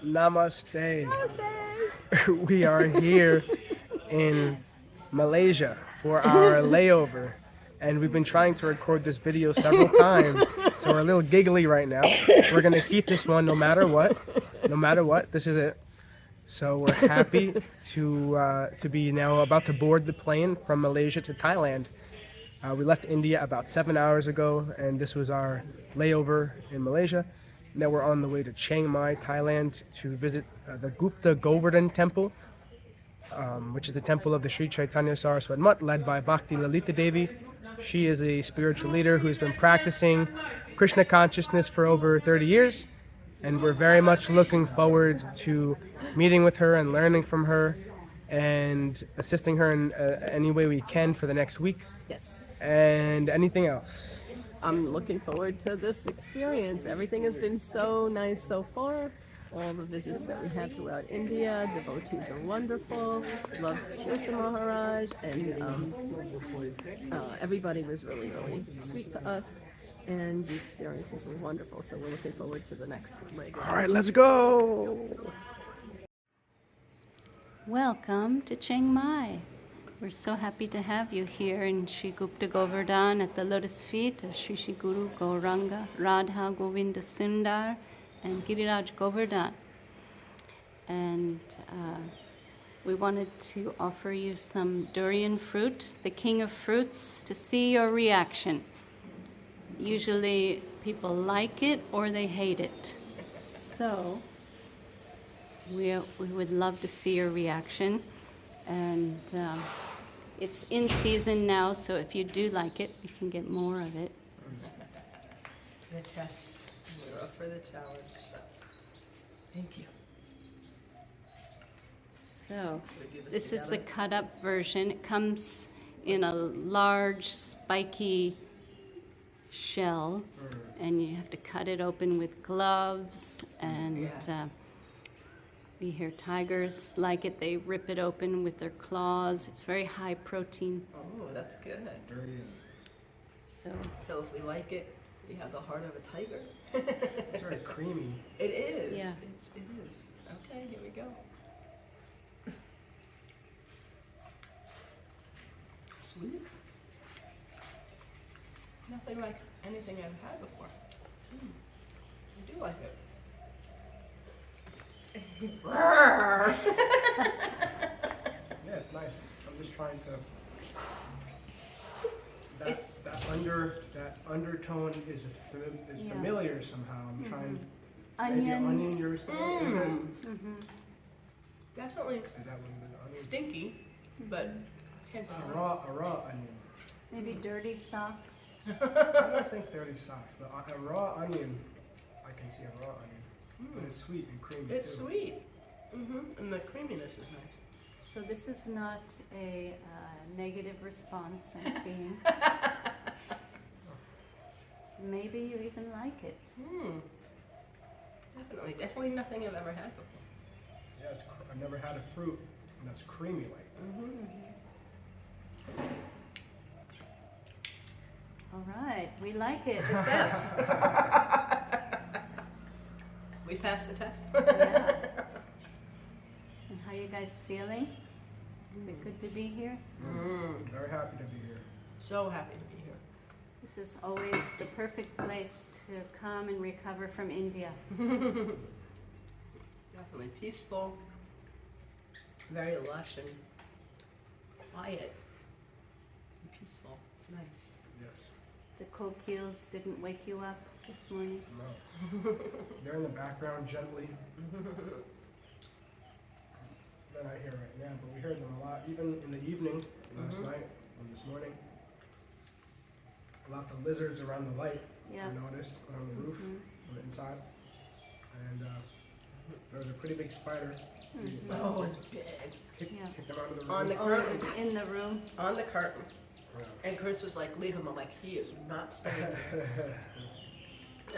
Namaste. Namaste. We are here in Malaysia for our layover, and we've been trying to record this video several times, so we're a little giggly right now. We're gonna keep this one no matter what. No matter what, this is it. So we're happy to be now about to board the plane from Malaysia to Thailand. We left India about 7 hours ago, and this was our layover in Malaysia. Now we're on the way to Chiang Mai, Thailand, to visit the Gupta Govardhan temple, which is the temple of the Sri Chaitanya Saraswat Mutt, led by Bhakti Lalita Devi. She is a spiritual leader who's been practicing Krishna consciousness for over 30 years, and we're very much looking forward to meeting with her and learning from her and assisting her in any way we can for the next week. Yes. And anything else? I'm looking forward to this experience. Everything has been so nice so far. All the visits that we had throughout India, devotees are wonderful. Love Tirtha Maharaj, and everybody was really, really sweet to us. And the experiences were wonderful. So we're looking forward to the next leg. All right, let's go. Welcome to Chiang Mai. We're so happy to have you here in Sri Gupta Govardhan at the lotus feet of Sri Sri Guru Gauranga, Radha Govinda Sundar, and Giriraj Govardhan. And we wanted to offer you some durian fruit, the king of fruits, to see your reaction. Usually people like it or they hate it. So we would love to see your reaction. And it's in season now, so if you do like it, you can get more of it. The test. We're up for the challenge. So. Thank you. So this is the cut up version. It comes in a large spiky shell, and you have to cut it open with gloves, and we hear tigers like it. They rip it open with their claws. It's very high protein. Oh, that's good. So if we like it, we have the heart of a tiger. It's very creamy. It is. Yeah. It is. Okay, here we go. Sweet. Nothing like anything I've had before. I do like it. Yeah, it's nice. I'm just trying to. That undertone is familiar somehow. I'm trying. Maybe onions. onion or something. Is Definitely that what it is? Onion? stinky, but can't A raw onion. Maybe dirty socks. I don't think dirty socks, but a raw onion. I can see a raw onion, but it's sweet and creamy It's too. sweet. And the creaminess is nice. So this is not a negative response I'm seeing. Maybe you even like it. Definitely nothing I've ever had before. Yes, I've never had a fruit that's creamy like that. All right, we like it. Success. We passed the test. Yeah. And how you guys feeling? Is it good to be here? Very happy to be here. So happy to be here. This is always the perfect place to come and recover from India. Definitely peaceful, very lush and quiet and peaceful. It's nice. Yes. The coquilles didn't wake you up this morning? No. They're in the background gently. They're not here right now, but we heard them a lot, even in the evening, last night and this morning. A lot of lizards around the light, Yeah. I noticed, on the roof, on the inside. And there was a pretty big spider. Oh, it's big. Kicked them out of the room. On the Oh, it curtain. was in the room? On the curtain. Yeah. And Chris was like, leave him. I'm like, he is not staying there.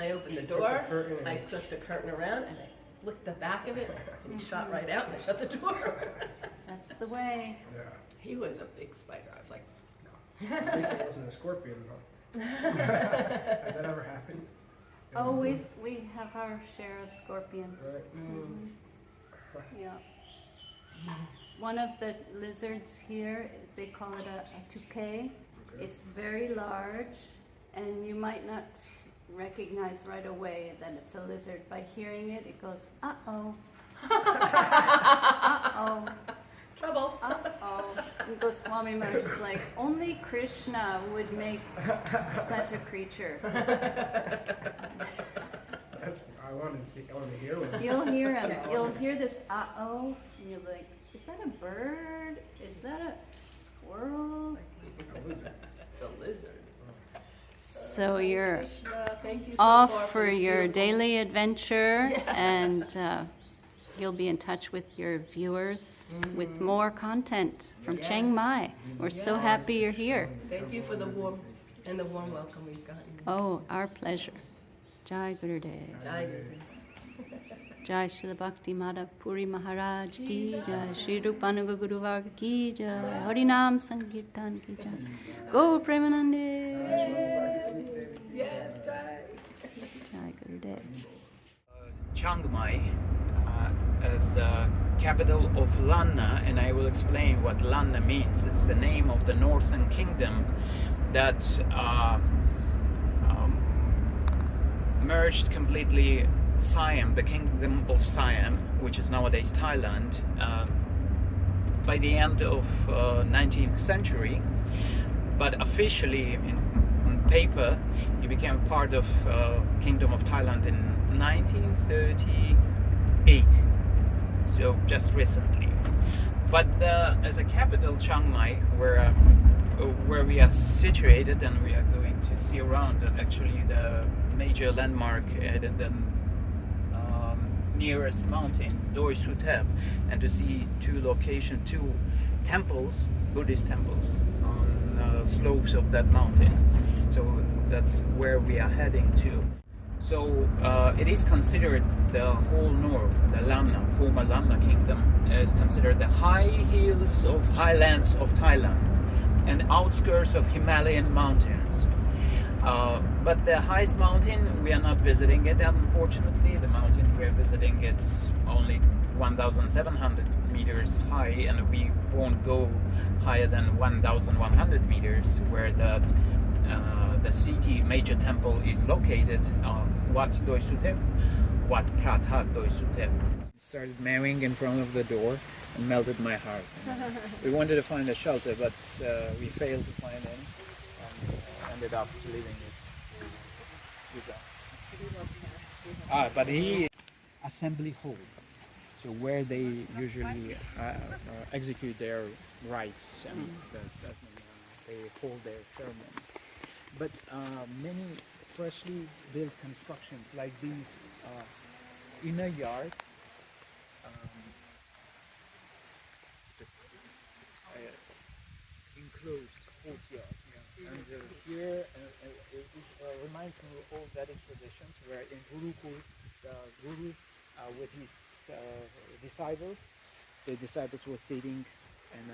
I opened the door, I took the curtain around, and I flicked the back of it, and he shot right out, and I shut the door. That's the way. Yeah. He was a big spider. I was like, At least it wasn't a scorpion, though. Has that ever happened? Oh, we have our share of scorpions. Right. One of the lizards here, they call it a touquet. It's very large, and you might not recognize right away that it's a lizard. By hearing it, it goes, uh-oh. Uh-oh. Trouble. Uh-oh. And Goswami Maharaj was like, only Krishna would make such a creature. I want to hear one. You'll hear him. You'll hear this uh-oh, and you're like, is that a bird? Is that a squirrel? It's a lizard. So you're Krishna, thank you so off far for this your beautiful- daily adventure, and you'll be in touch with your viewers with more content from Chiang Mai. We're so happy you're here. Thank you for the warm welcome we've gotten. Oh, our pleasure. Jai Gurudev. Jai Guru. Jai Srila Bhakti Madhav Puri Maharaj ki jai. Shri Rupanuga Guru Varga ki jai. Harinam Sankirtan ki jai. Go Premanande. Yes, Jai. Jai Gurudev. Chiang Mai as capital of Lanna, and I will explain what Lanna means. It's the name of the northern kingdom that merged completely Siam, the kingdom of Siam, which is nowadays Thailand, by the end of 19th century. But officially, on paper, it became part of Kingdom of Thailand in 1938. So just recently. But as a capital, Chiang Mai, where we are situated, and we are going to see around actually the major landmark at the nearest mountain, Doi Suthep, and to see two temples, Buddhist temples, on slopes of that mountain. So that's where we are heading to. So it is considered the whole north, the Lamna, former Lamna kingdom, is considered the high hills of highlands of Thailand and outskirts of Himalayan mountains. But the highest mountain, we are not visiting it, unfortunately. The mountain we are visiting, it's only 1,700 meters high, and we won't go higher than 1,100 meters, where the city major temple is located, Wat Doi Suthep, Wat Prathat Doi Suthep. Started meowing in front of the door and melted my heart. We wanted to find a shelter, but we failed to find any, and ended up leaving it with us. But he assembly hall, so where they usually execute their rites and they hold their ceremony. But many freshly built constructions like these inner yard, enclosed courtyard. And here it reminds me of old Vedic traditions, where in Gurukul, the Guru with his disciples, the disciples were sitting in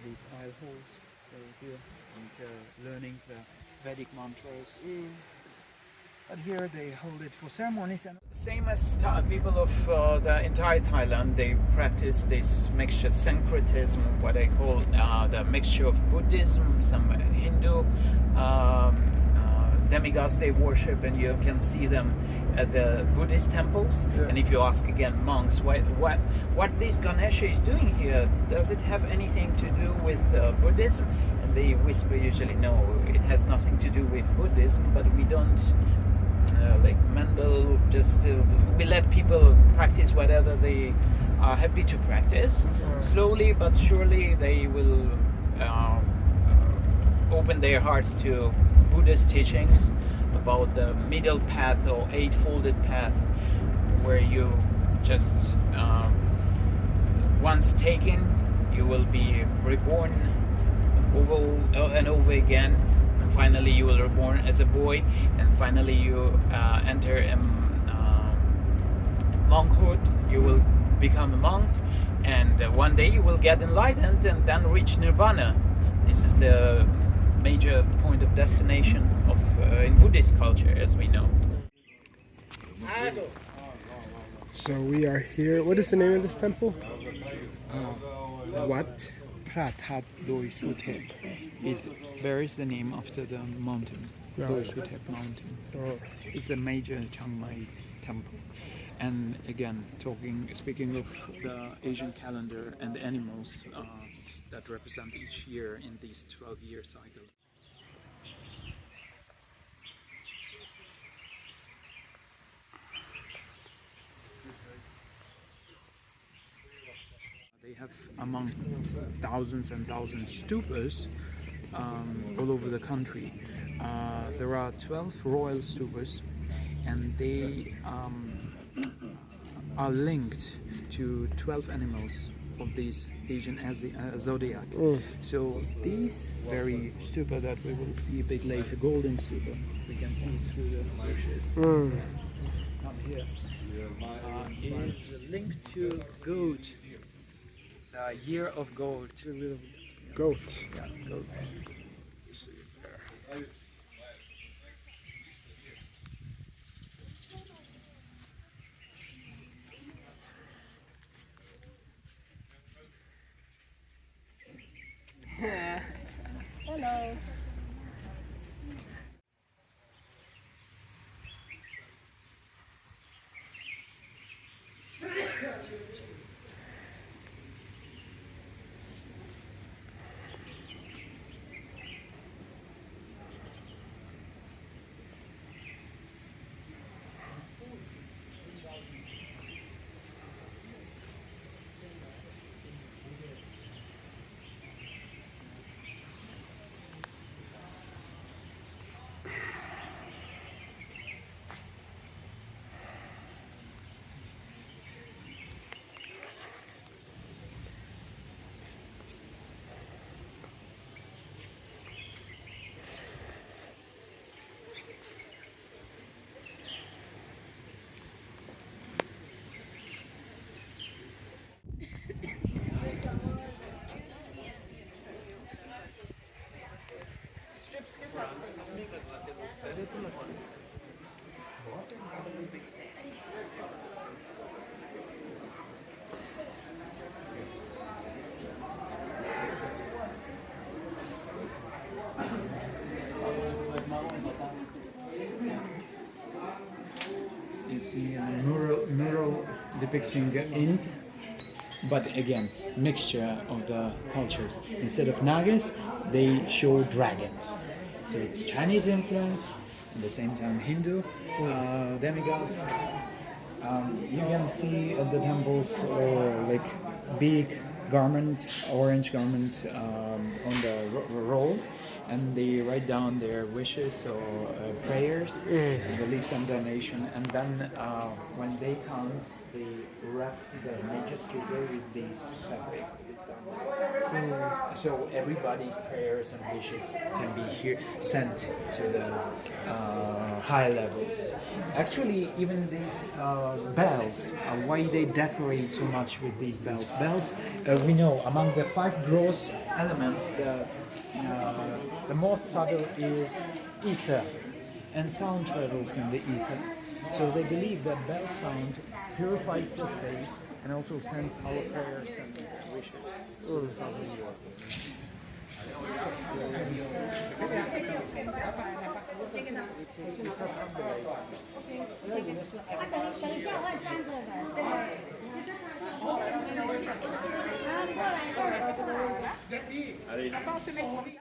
these aisle halls here and learning the Vedic mantras. But here they hold it for ceremonies. And same as people of the entire Thailand, they practice this mixture, syncretism, what they call the mixture of Buddhism, some Hindu demigods they worship, and you can see them at the Buddhist temples. Yeah. And if you ask again monks, what this Ganesha is doing here, does it have anything to do with Buddhism? And they whisper usually, no, it has nothing to do with Buddhism, but we don't like Mendel, just we let people practice whatever they are happy to practice. Slowly but surely they will open their hearts to Buddhist teachings about the middle path or eightfolded path, where you just once taken, you will be reborn over and over again, and finally you will reborn as a boy, and finally you enter monkhood. You will become a monk, and one day you will get enlightened and then reach nirvana. This is the major point of destination of in Buddhist culture, as we know. So we are here. What is the name of this temple? Wat Pratat Doi Suthep. It bears the name after the mountain, Doi Suthep mountain. Oh. It's a major Chiang Mai temple. And again, speaking of the Asian calendar and the animals that represent each year in these 12-year cycle. They have among thousands and thousands stupas all over the country. There are 12 royal stupas, and they are linked to 12 animals of this Asian zodiac. So these very stupa that we will see a bit later, golden stupa, we can see through the bushes. Come here. Is linked to goat. The year of goat. Goat. Yeah, goat. Hello. You see a mural depicting Ind, but again, mixture of the cultures. Instead of nagas, they show dragons. So Chinese influence, at the same time Hindu demigods. You can see at the temples or like big garment, orange garment on the roll, and they write down their wishes or prayers, and they leave some donation, and then when day comes, they wrap the major stupa with these fabric, this garment. So everybody's prayers and wishes can be here sent to the high levels. Actually, even these bells, why they decorate so much with these bells? Bells, we know among the 5 gross elements, the most subtle is ether, and sound travels in the ether. So they believe that bell sound purifies the space and also sends our prayers and wishes to the southern world.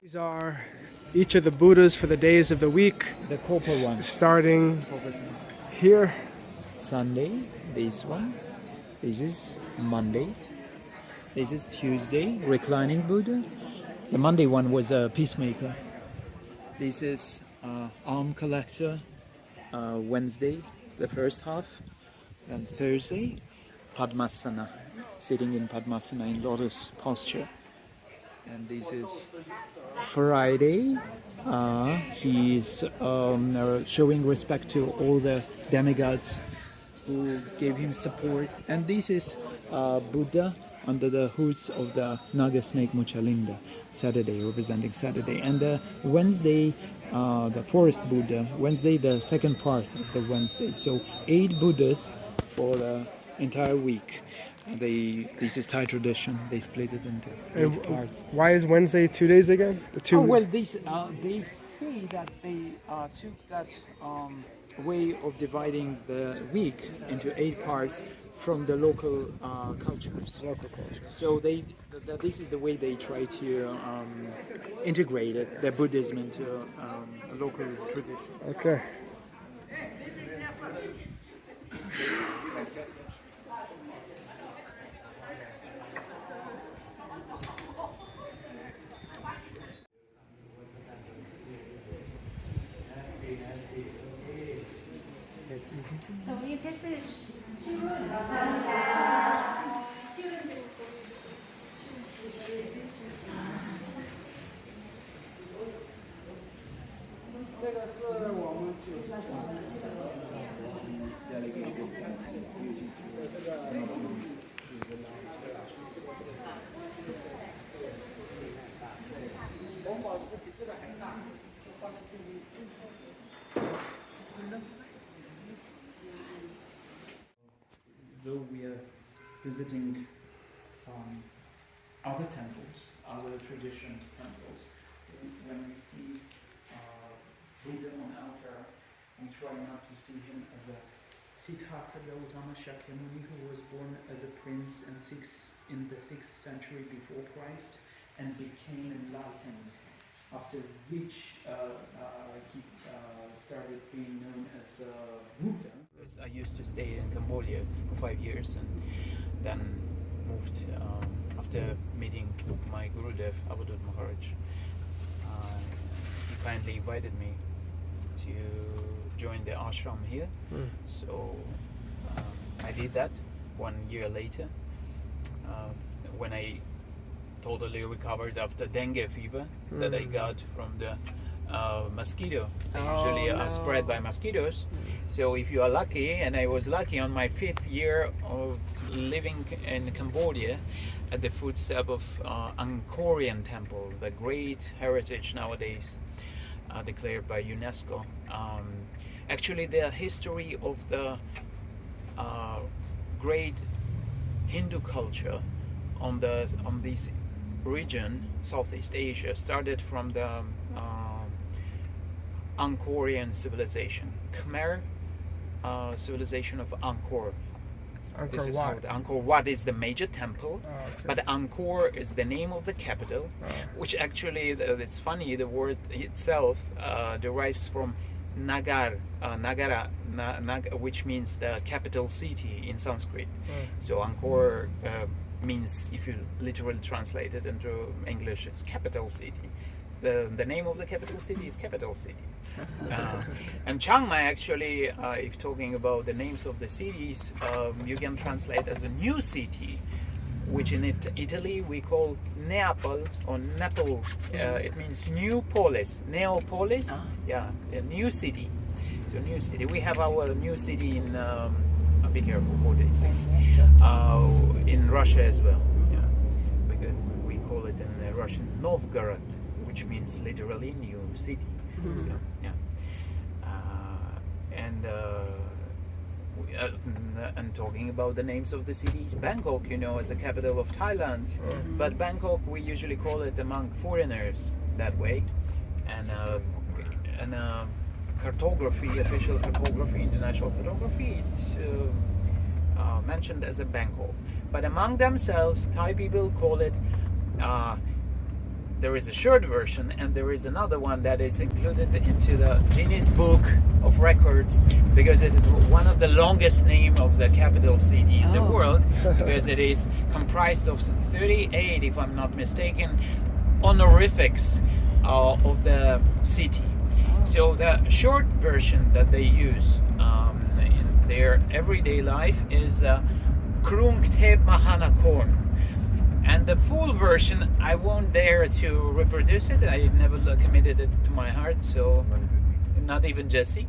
These are each of the Buddhas for the days of the week, The copper ones. starting here. Sunday, this one. This is Monday. This is Tuesday, reclining Buddha. The Monday one was a peacemaker. This is arm collector. Wednesday, the first half. And Thursday, Padmasana, sitting in Padmasana in lotus posture. And this is Friday. He's showing respect to all the demigods who gave him support. And this is Buddha under the hoods of the Naga snake Muchalinga, Saturday, representing Saturday. And Wednesday, the forest Buddha, Wednesday, the second part of the Wednesday. So 8 Buddhas for the entire week. This is Thai tradition. They split it into And 8 parts. why is Wednesday 2 days again? The two. Oh, well, they say that they took that way of dividing the week into 8 parts from the local cultures. Local culture. So this is the way they try to integrate it, the Buddhism into a local tradition. Okay. Though we are visiting other temples, other traditions temples, when we see Buddha on altar, we try not to see him as a Siddhartha Gautama Shakyamuni who was born as a prince in the 6th century before Christ and became enlightened, after which he started being known as Buddha. I used to stay in Cambodia for 5 years and then moved after meeting my Gurudev, Avadut Maharaj. He kindly invited me to join the ashram here. So I did that 1 year later when I totally recovered after dengue fever that I got from the mosquito. They usually are spread by mosquitoes. So if you are lucky, and I was lucky on my 5th year of living in Cambodia at the footstep of Angkorian Temple, the great heritage nowadays declared by UNESCO. Actually, the history of the great Hindu culture on this region, Southeast Asia, started from the Angkorian civilization, Khmer civilization of Angkor. This is how Angkor Wat is the major temple, but Angkor is the name of the capital, which actually, it's funny, the word itself derives from Nagara, which means the capital city in Sanskrit. So Angkor means, if you literally translate it into English, it's capital city. The name of the capital city is capital city. And Chiang Mai, actually, if talking about the names of the cities, you can translate as a new city, which in Italy we call Neapol or Naples. It means new polis, Neapolis. Yeah, a new city. So new city. We have our new city in. Be careful what they say. In Russia as well. Yeah, we call it in Russian Novgorod, which means literally new city. So, yeah. And talking about the names of the cities, Bangkok, is the capital of Thailand, but Bangkok we usually call it among foreigners that way, and cartography, official cartography, international cartography, it's mentioned as a Bangkok, but among themselves Thai people call it there is a short version and there is another one that is included into the Guinness Book of Records because it is one of the longest names of the capital city in the world, because it is comprised of 38, if I'm not mistaken, honorifics of the city. So the short version that they use in their everyday life is Krung Thep Mahanakorn. And the full version, I won't dare to reproduce it. I never committed it to my heart, so not even Jesse.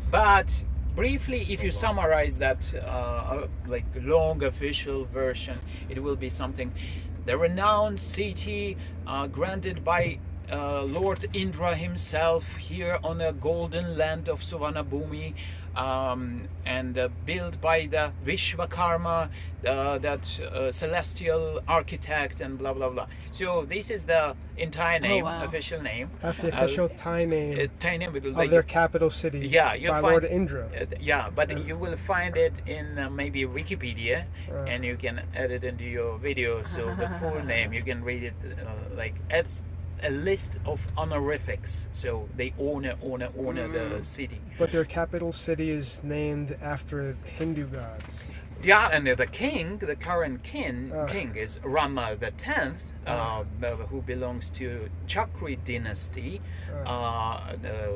But briefly, if you summarize that like long official version, it will be something: the renowned city granted by Lord Indra himself here on the golden land of Suvarnabhumi, and built by the Vishvakarma, that celestial architect, and blah blah blah. So this is the entire name, wow. official name. That's the official Thai name Thai name of their capital city. Yeah, you'll by find Lord Indra. Yeah, but you will find it in maybe Wikipedia, and you can add it into your video. So the full name, you can read it like it's a list of honorifics. So they honor the city. But their capital city is named after Hindu gods. Yeah, and the king, the current king is Rama the 10th, who belongs to Chakri dynasty,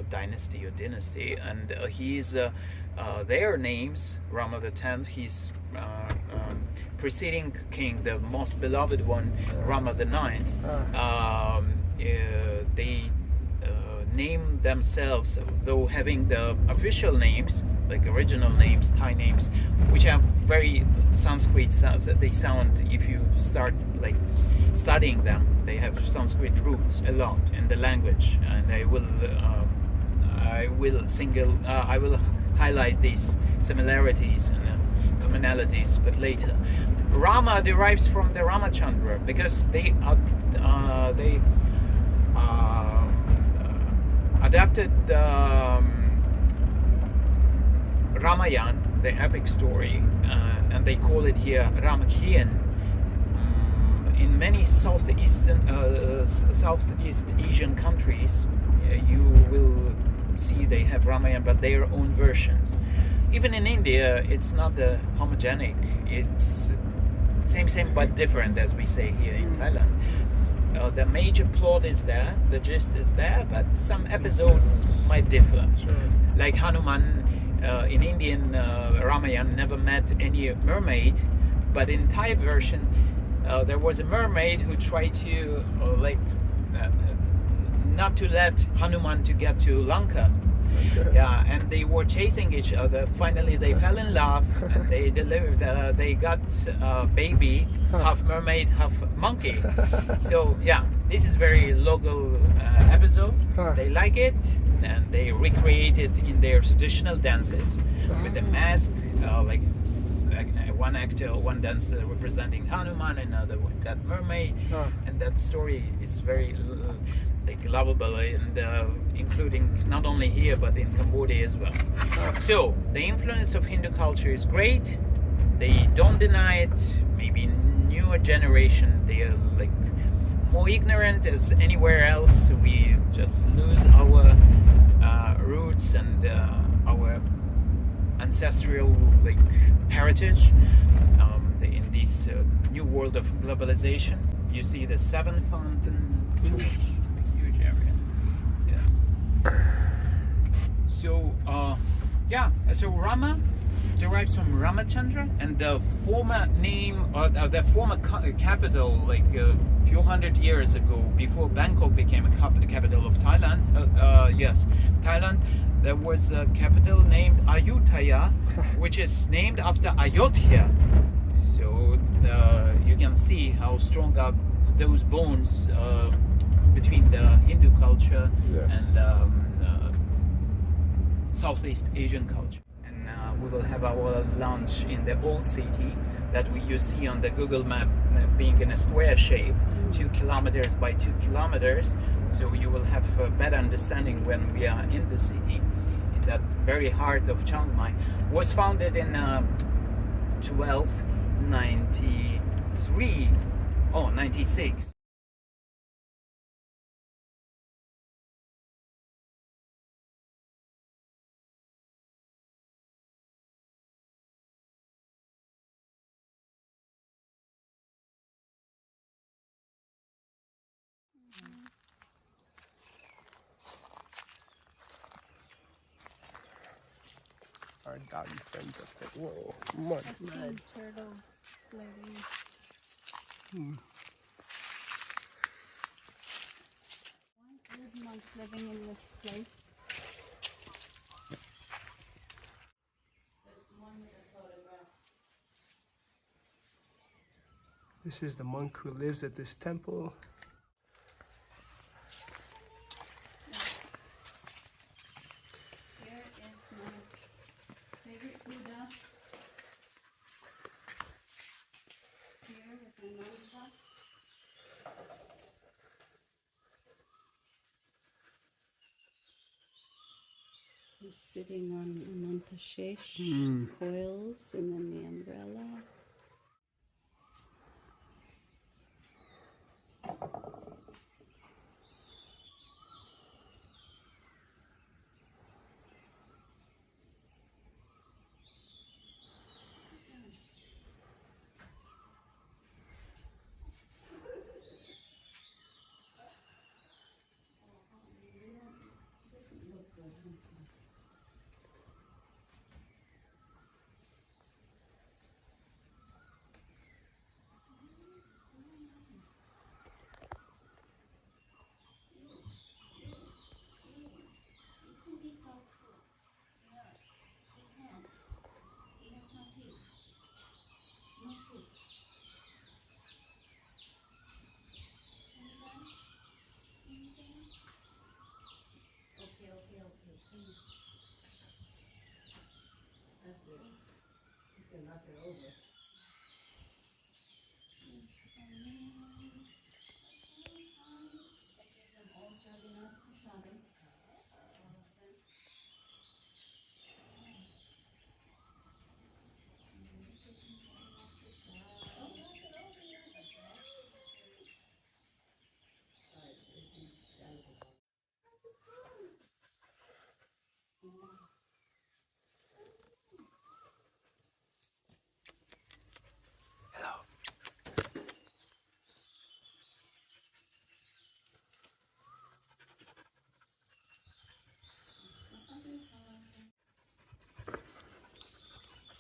dynasty, and he's their names, Rama the 10th. He's preceding king, the most beloved one, Rama the 9th. They name themselves, though having the official names, like original names, Thai names, which are very Sanskrit sounds. They sound, if you start like studying them, they have Sanskrit roots a lot in the language, and I will highlight these similarities and commonalities, but later. Rama derives from the Ramachandra because they adapted the Ramayana, the epic story, and they call it here Ramakien. In many Southeast Asian countries, you will see they have Ramayana, but their own versions. Even in India, it's not the homogenic. It's same but different, as we say here in Thailand. The major plot is there, the gist is there, but some episodes might differ. Sure. Like Hanuman in Indian Ramayana never met any mermaid, but in Thai version there was a mermaid who tried to not to let Hanuman to get to Lanka. Okay. Yeah, and they were chasing each other. Finally, they fell in love, and they delivered. They got a baby, half mermaid, half monkey. So yeah, this is very local episode. They like it, and they recreate it in their traditional dances with the mask, like one actor, one dancer representing Hanuman, another one that mermaid, and that story is very lovable, and including not only here but in Cambodia as well. So the influence of Hindu culture is great. They don't deny it. Maybe newer generation, they are like more ignorant as anywhere else. We just lose our roots and our ancestral heritage in this new world of globalization. You see the Seven Fountain Church. So Rama derives from Ramachandra, and the former name, or the former capital, a few hundred years ago, before Bangkok became a capital of Thailand. Thailand. There was a capital named Ayutthaya, which is named after Ayodhya. So you can see how strong are those bonds between the Hindu culture and Southeast Asian culture. And we will have our lunch in the old city that you see on the Google map, being in a square shape, 2 kilometers by 2 kilometers. So you will have a better understanding when we are in the city, in that very heart of Chiang Mai. Was founded in 96. Our doggy friends up there. Whoa, mud. Turtles floating. Why are monks living in this place? This is the monk who lives at this temple. He's sitting on Anantashesh coils and then the umbrella.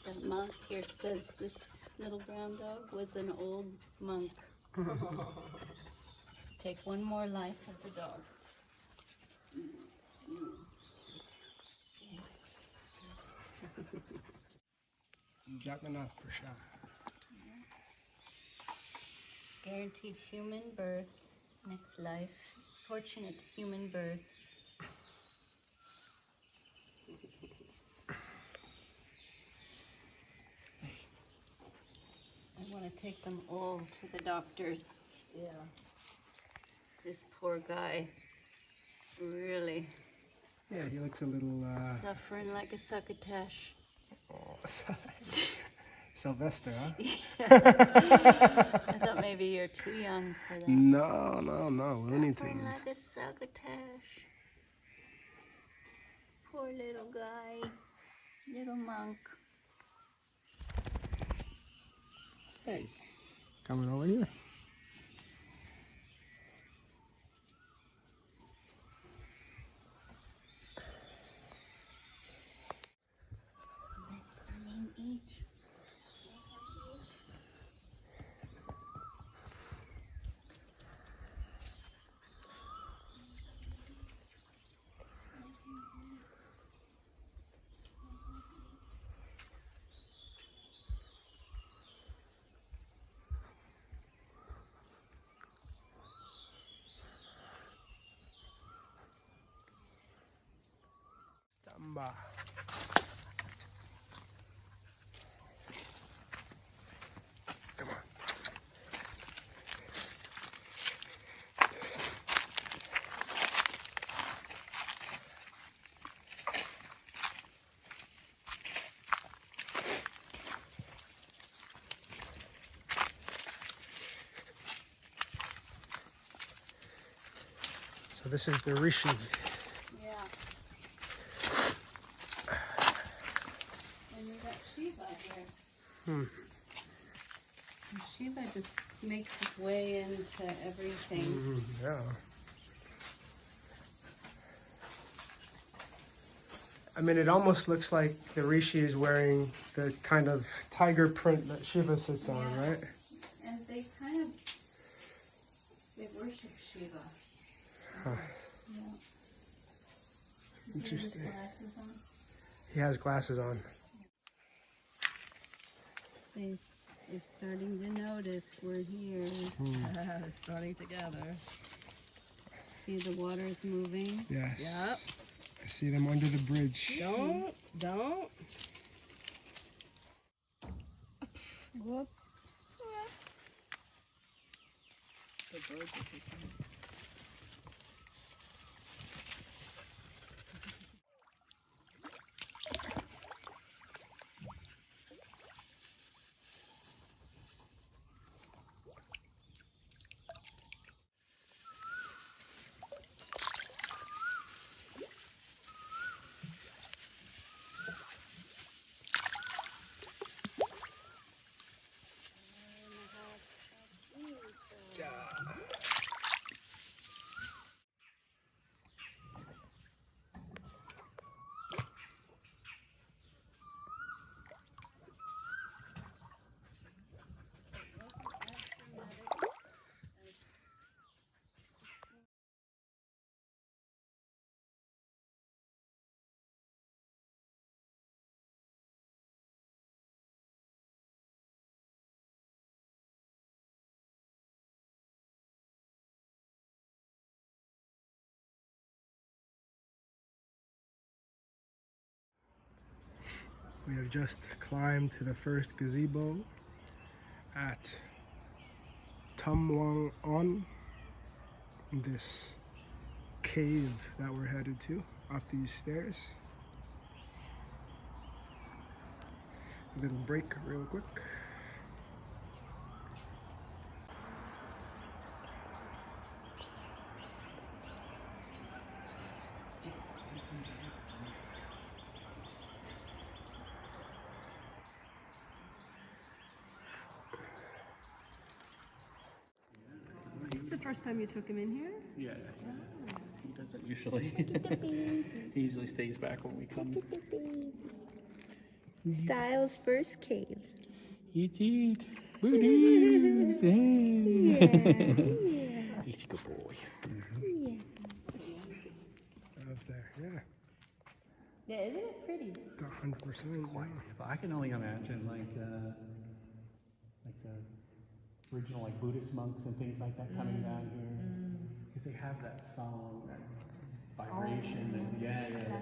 The monk here says this little brown dog was an old monk. So take one more life as a dog. Jagannath Prashad. Guaranteed human birth, next life. Fortunate human birth. I want to take them all to the doctors. Yeah. This poor guy, really Yeah, he looks a little, suffering like a succotash. Sylvester, huh? I thought maybe you're too young for that. No, Looney Suffering Tunes. like a succotash. Poor little guy, little monk. Hey, coming over here. Tamba. Come on. So this is the Rishi. Yeah. And we got Shiva here. And Shiva just makes his way into everything. Yeah. I mean, it almost looks like the Rishi is wearing the kind of tiger print that Shiva sits on, Yeah. right? And they worship Shiva. Huh. Yeah. You see his Interesting. glasses on? He has glasses on. They're starting to notice we're here. They're starting to gather. See the water's moving. Yes. Yep. I see them under the bridge. Don't. Whoop. The birds are picking. We have just climbed to the first gazebo at Tumwang On, this cave that we're headed to up these stairs. A little break real quick. It's the first time you took him in here? Yeah, he doesn't usually. He usually stays back when we come. Styles' first cave. Eat, eat. Booties. Yeah. He's a good boy. Up there, yeah. Yeah, isn't it pretty? 100%. Yeah. But I can only imagine like the original like Buddhist monks and things like that coming down here, because they have that song, that vibration, and yeah.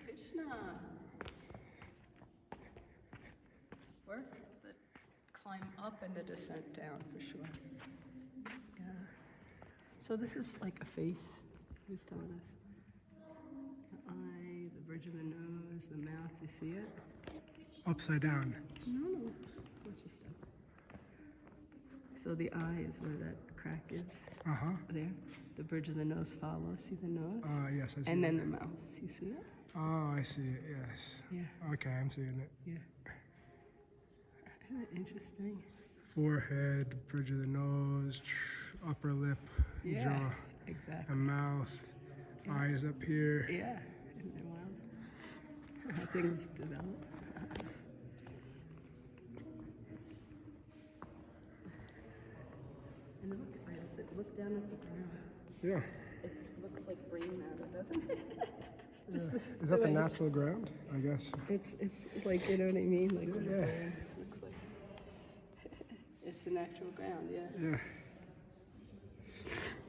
Krishna. Worth the climb up and the descent down for sure. Yeah. So this is like a face. Who's telling us? The eye, the bridge of the nose, the mouth. You see it? Upside down. No. Watch your step. So the eye is where that crack is. Uh-huh. There. The bridge of the nose follows. See the nose? Yes, I see And it. then the mouth. You see it? Oh, I see it, yes. Yeah. Okay, I'm seeing it. Yeah. Isn't it interesting? Forehead, bridge of the nose, upper lip, Yeah. jaw, Exactly. and mouth, eyes up here. Yeah. Isn't it wild? How things develop. And look down at the ground. Yeah. It looks like brain matter, doesn't it? Is that the natural ground? I guess. It's like, you know what I mean? Like, Yeah. looks like it's the natural ground, yeah. Yeah.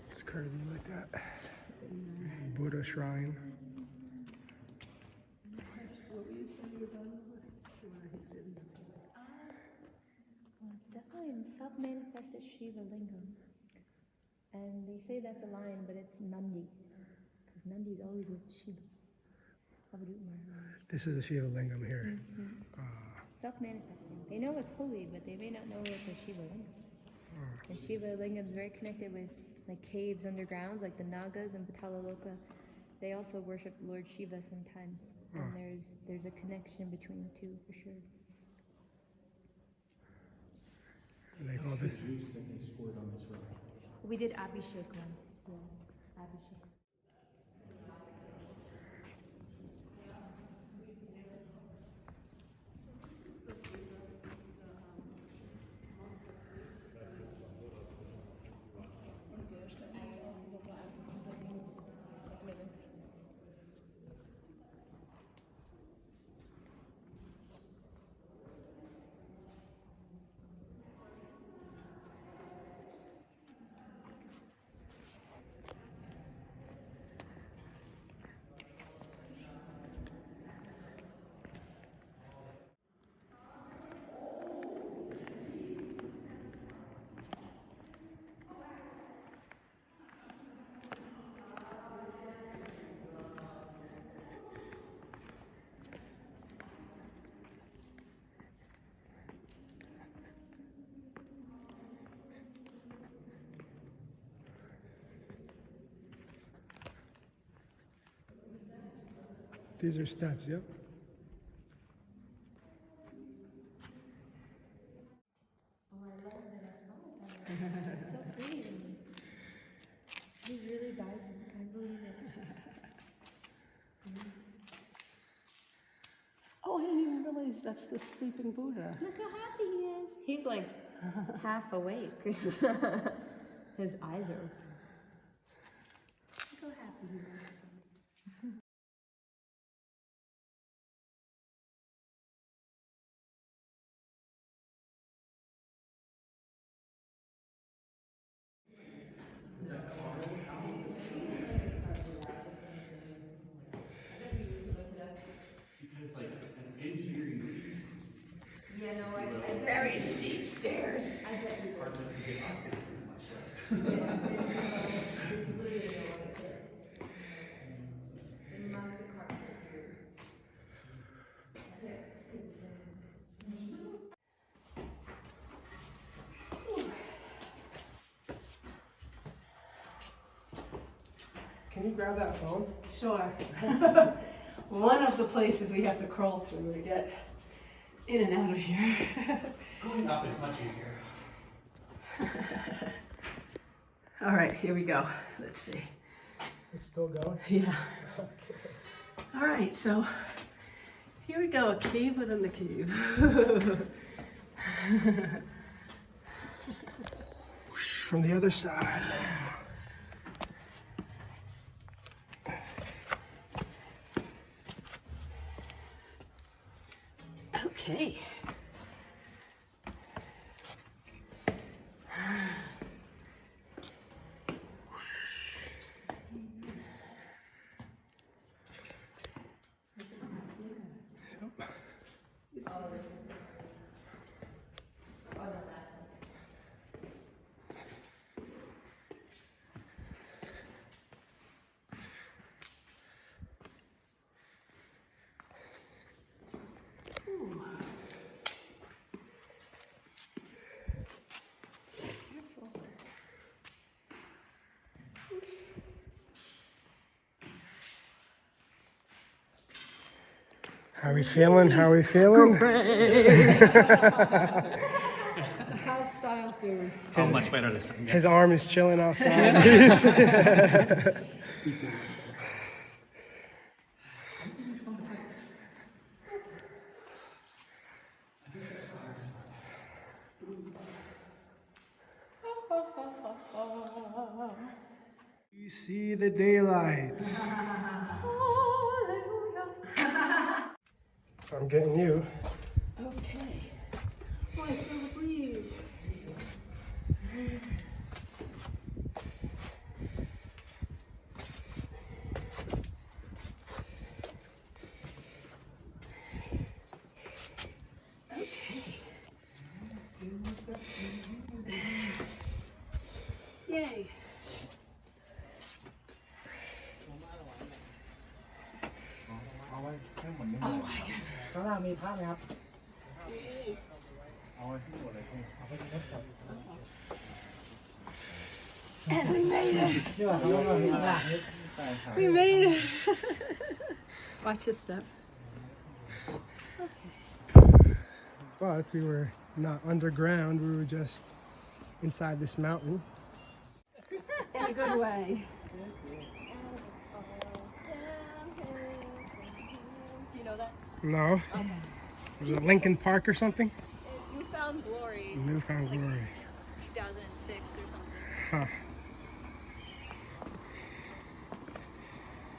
It's curvy like that. Buddha shrine. What were you saying about this? He's really into it. Well, it's definitely self-manifested Shiva Lingam. And they say that's a lion, but it's Nandi. Because Nandi's always with Shiva. This is a Shiva Lingam here. Self-manifesting. They know it's holy, but they may not know it's a Shiva Lingam. And Shiva Lingam is very connected with like caves underground, like the Nagas and Patalaloka. They also worship Lord Shiva sometimes. And there's a connection between the two for sure. And they call this. We did Abhishek once. Yeah, Abhishek. These are steps, yep. It's so pretty. He's really died. I believe it. Oh, I didn't even realize that's the sleeping Buddha. Look how happy he is. He's like half awake. His eyes are open. Look how happy he is. It's like an engineering feat. Yeah, no, I Very steep stairs. Hard enough to get us down here, much less. Can you grab that phone? Sure. One of the places we have to crawl through to get in and out of here. Going up is much easier. All right, here we go. Let's see. It's still going? Yeah. All right, so here we go, a cave within the cave. From the other side. Okay. How we feeling? How we feeling? How's Styles doing? Oh, much better this time. His arm is chilling outside. You see the daylight. I'm getting you. Okay. Oh, I feel the breeze. Yay. And we made it. We made it. Watch your step. But we were not underground, we were just inside this mountain. In a good way. Do you know that? No. Was it Lincoln Park or something? You found glory. Newfound Glory. 2006 or something. Huh.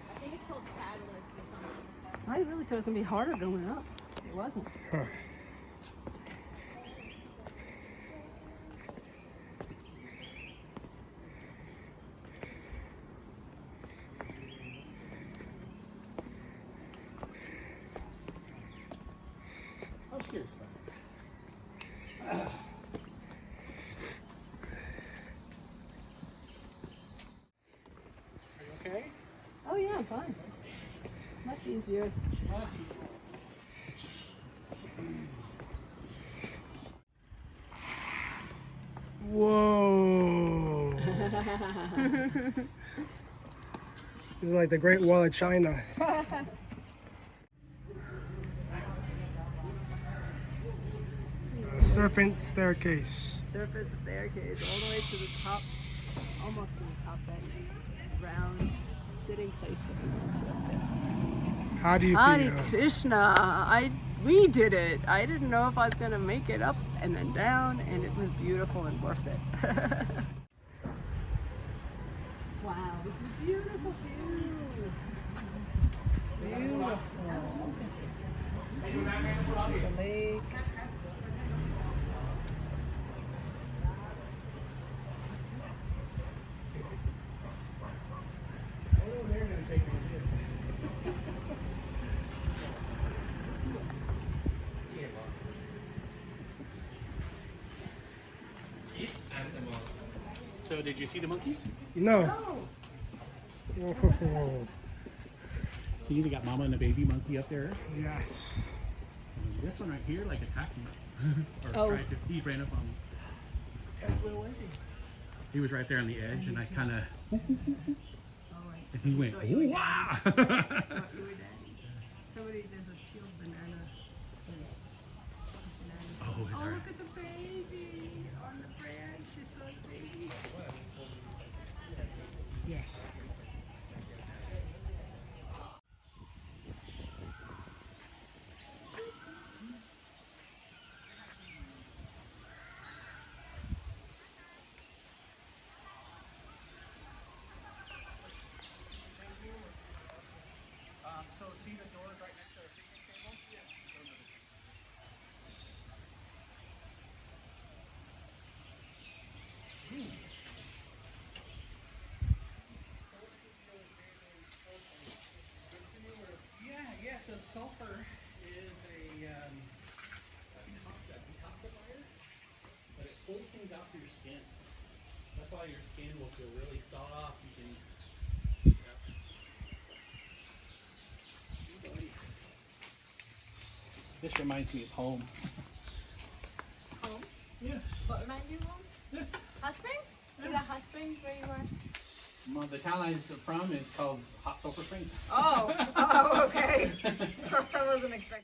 I think it's called Catalyst or something like that. I really thought it was going to be harder going up. It wasn't. Huh. Okay? Oh yeah, I'm fine. Much easier. Whoa. This is like the Great Wall of China. serpent staircase. Serpent staircase all the way to the top, almost to the top, that round sitting place that we went to up there. How do you Hare feel? Krishna, we did it. I didn't know if I was gonna make it up and then down, and it was beautiful and worth it. Wow, this is a beautiful view. Beautiful. The lake. So did you see the monkeys? No. See, they got mama and a baby monkey up there. Yes. And this one right here, like attacked me. Oh. Tried to, he ran up on me. Where was he? He was right there on the edge, and I kind of, Oh, right. and he went, Thought you were wow! Thought you were daddy. Somebody does a peeled banana. Oh, Oh, it's all right. look at the baby on the branch. She saw the baby. Yes. So see the doors right next to our picnic table? Yeah, so sulfur is a detoxifier, but it pulls things out through your skin. That's why your skin will feel really soft. You can. This reminds me of home. Home? Yeah, What reminds you of home? this. Hot Springs? You got Hot Springs where you were? Well, the town I'm from is called Hot Sulphur Springs. Oh, okay. I wasn't expecting.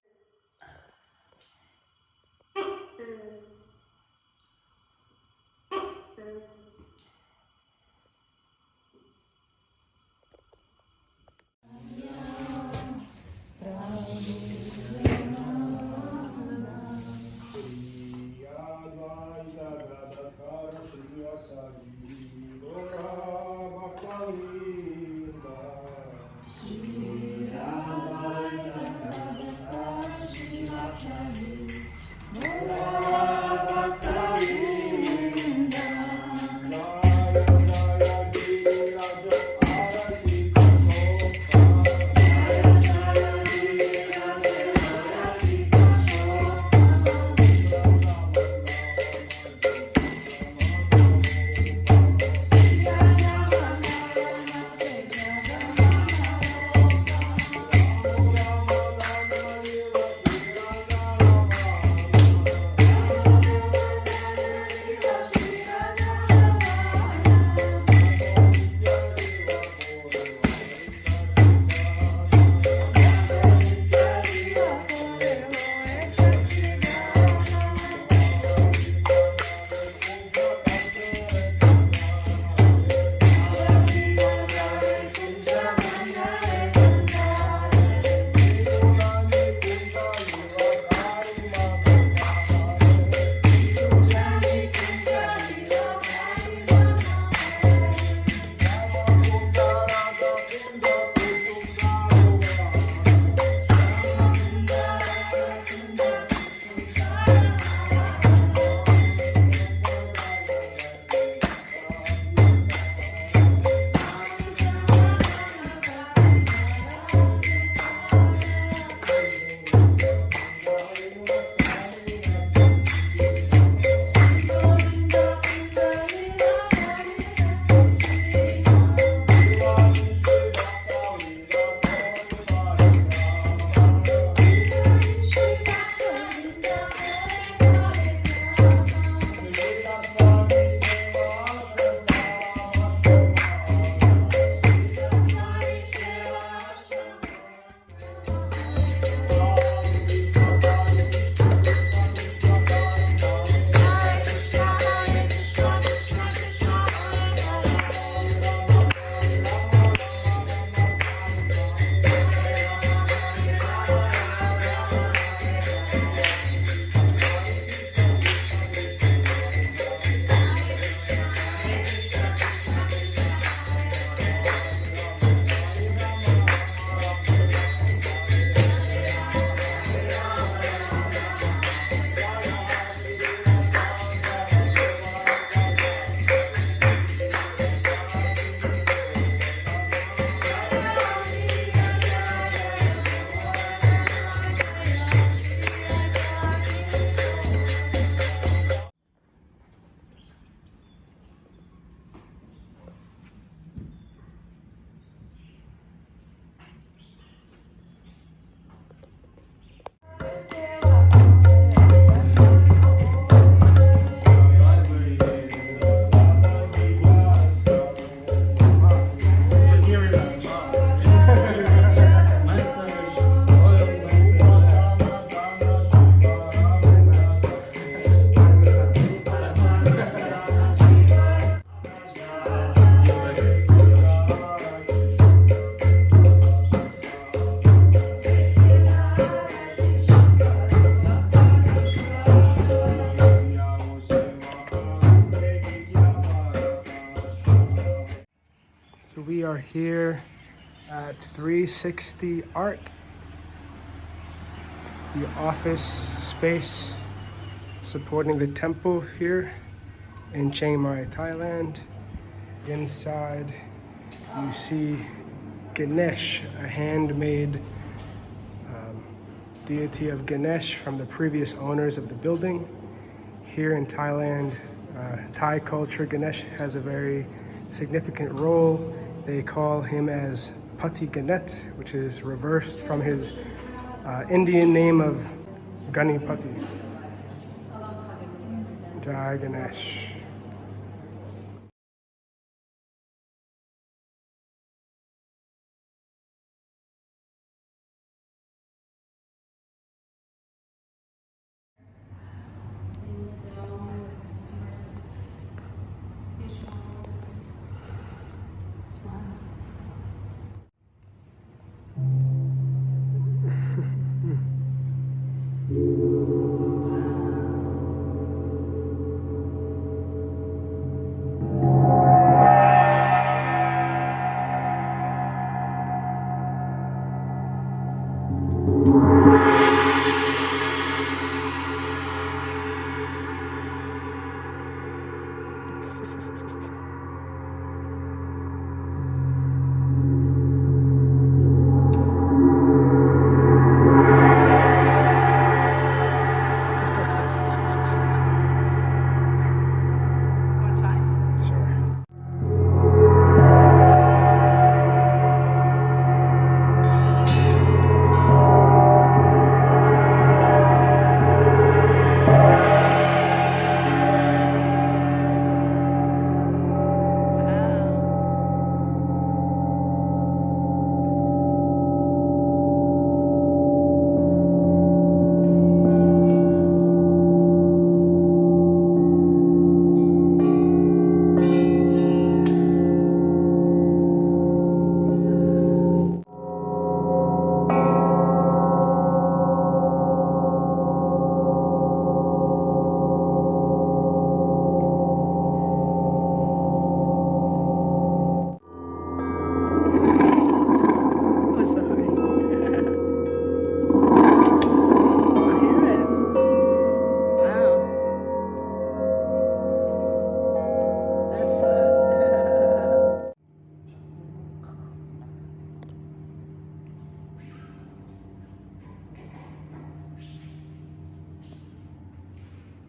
So we are here at 360 Art, the office space supporting the temple here in Chiang Mai, Thailand. Inside you see Ganesh, a handmade deity of Ganesh from the previous owners of the building. Here in Thailand, Thai culture, Ganesh has a very significant role. They call him as Pati Ganet, which is reversed from his Indian name of Ganipati. Jai Ganesh.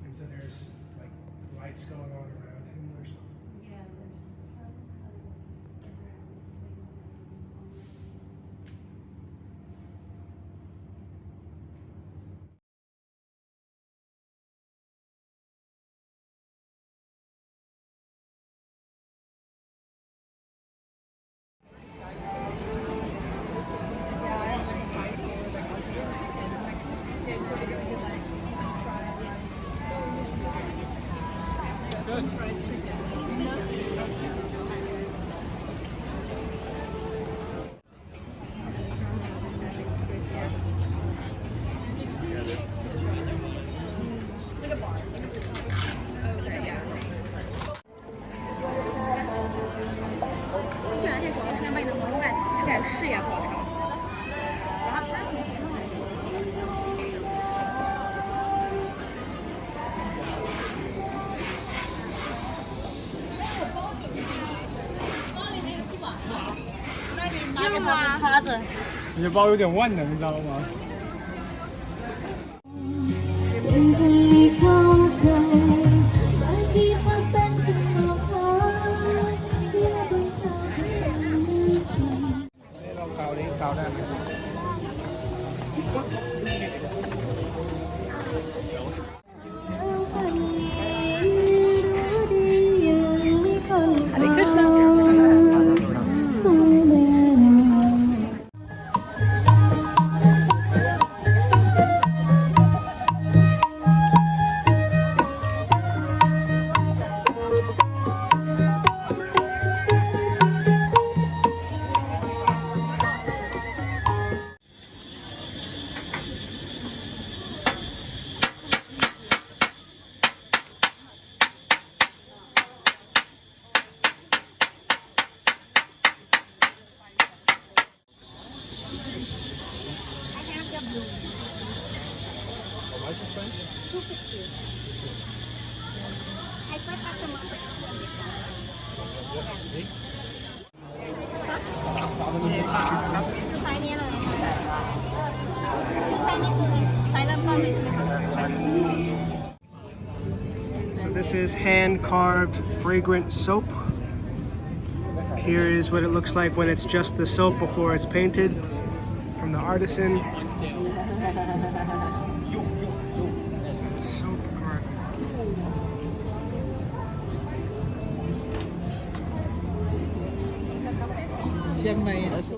And so there's like lights going on around him or something. Yeah, there's some你的包有点万能，你知道吗？ So much is French? 250. I prefer the moment. So this is hand-carved fragrant soap. Here is what it looks like when it's just the soap before it's painted from the artisan. This is soap garden. Chiang Mai is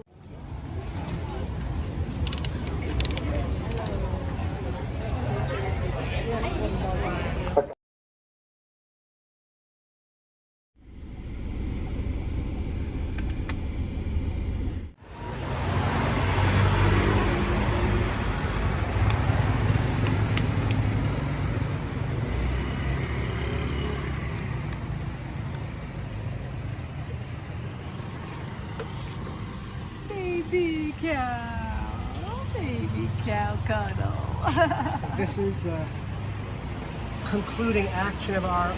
Baby cow cuddle. This is the concluding action of our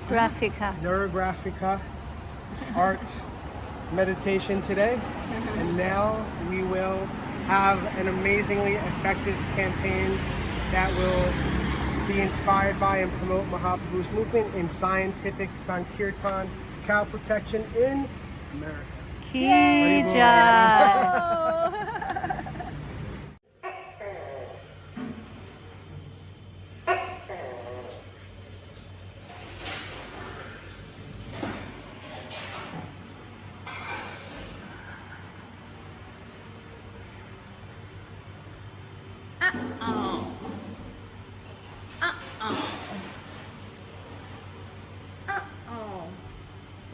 Graphica. art meditation today. And now we will have an amazingly effective campaign that will be inspired by and promote Mahaprabhu's movement in scientific Sankirtan cow protection in America. Ki jai.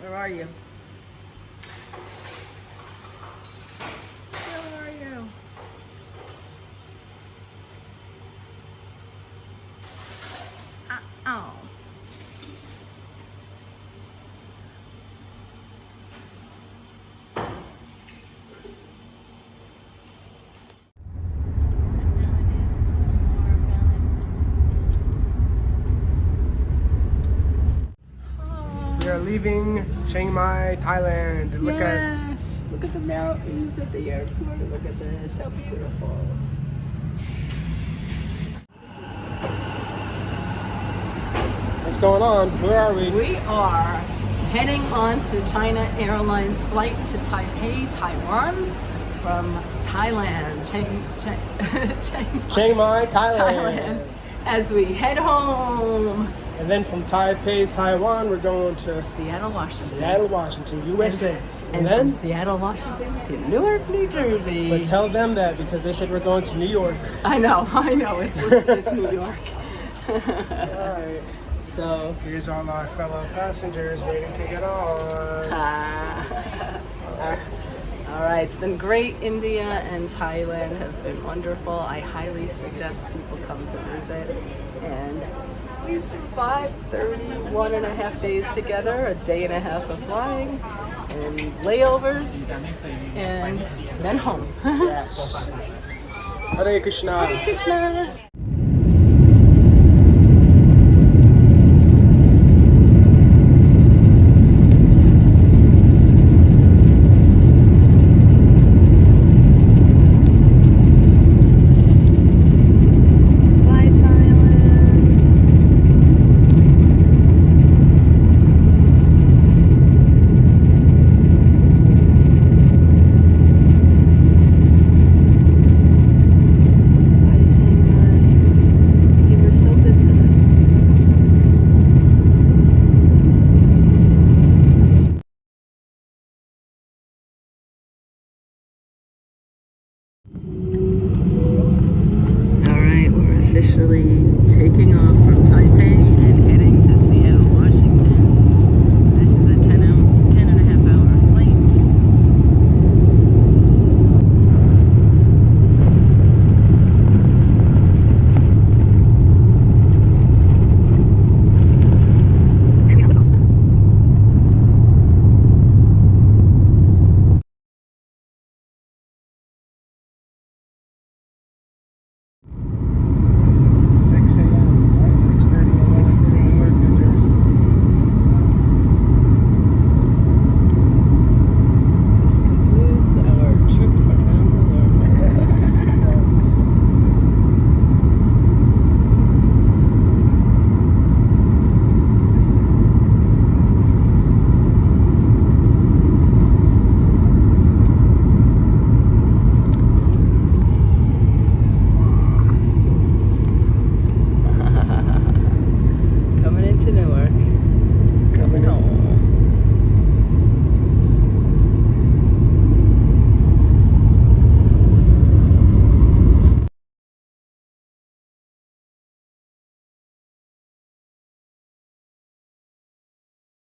Where are you? Where are you? Oh. We are leaving Chiang Mai, Thailand. And look Look at the mountains at the airport. Look at this. How beautiful. what's going on. Where are we? We are heading on to China Airlines flight to Taipei, Taiwan from Thailand. Chiang Mai, Thailand. As we head home. And then from Taipei, Taiwan, we're going to Seattle, Washington. Seattle, Washington, USA. And then, from Seattle, Washington to Newark, New Jersey. but tell them that because they said we're going to New York. I know. It's New York. Alright, So, here's all our fellow passengers waiting to get on. all right, it's been great. India and Thailand have been wonderful. I highly suggest people come to visit. And we survived 31 and a half days together, a day and a half of flying, and layovers, and then home. Yes. Hare Krishna. Krishna.